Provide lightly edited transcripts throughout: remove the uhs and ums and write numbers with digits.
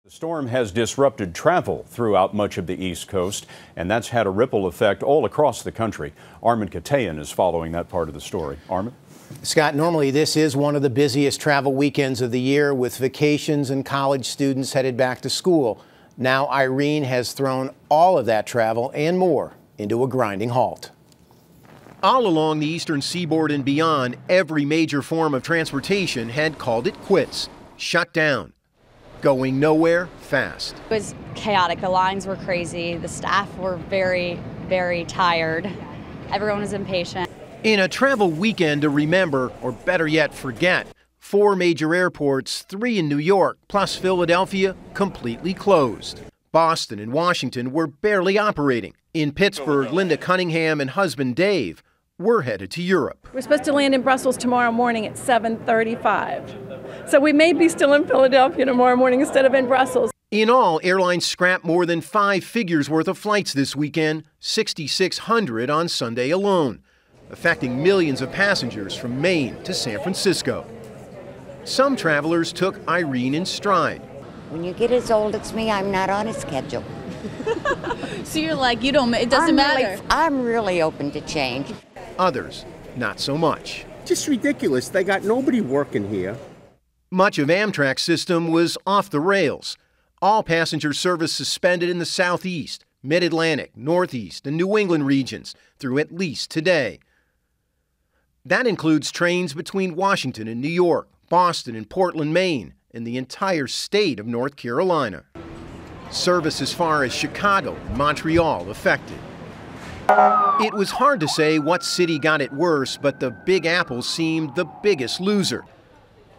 The storm has disrupted travel throughout much of the East Coast, and that's had a ripple effect all across the country. Armen Keteyian is following that part of the story. Armen? Scott, normally this is one of the busiest travel weekends of the year, with vacations and college students headed back to school. Now Irene has thrown all of that travel and more into a grinding halt. All along the eastern seaboard and beyond, every major form of transportation had called it quits, shut down, going nowhere fast. It was chaotic. The lines were crazy. The staff were very, very tired. Everyone was impatient. In a travel weekend to remember, or better yet, forget, 4 major airports, 3 in New York, plus Philadelphia, completely closed. Boston and Washington were barely operating. In Pittsburgh, Linda Cunningham and husband Dave were headed to Europe. We're supposed to land in Brussels tomorrow morning at 7:35. So we may be still in Philadelphia tomorrow morning instead of in Brussels. In all, airlines scrapped more than 5 figures worth of flights this weekend, 6,600 on Sunday alone, affecting millions of passengers from Maine to San Francisco. Some travelers took Irene in stride. When you get as old as me, I'm not on a schedule. So you're like, it doesn't matter. I'm really open to change. Others, not so much. Just ridiculous. They got nobody working here. Much of Amtrak's system was off the rails. All passenger service suspended in the Southeast, Mid-Atlantic, Northeast, and New England regions through at least today. That includes trains between Washington and New York, Boston and Portland, Maine, and the entire state of North Carolina. Service as far as Chicago and Montreal affected. It was hard to say what city got it worse, but the Big Apple seemed the biggest loser.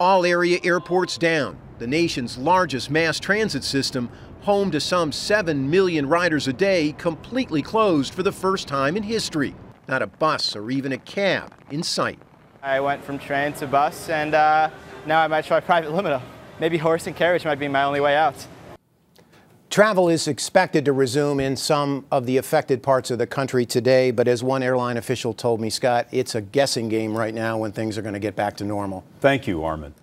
All area airports down, the nation's largest mass transit system, home to some 7 million riders a day, completely closed for the first time in history. Not a bus or even a cab in sight. I went from train to bus, and now I might try private limo. Maybe horse and carriage might be my only way out. Travel is expected to resume in some of the affected parts of the country today, but as one airline official told me, Scott, it's a guessing game right now when things are going to get back to normal. Thank you, Armen.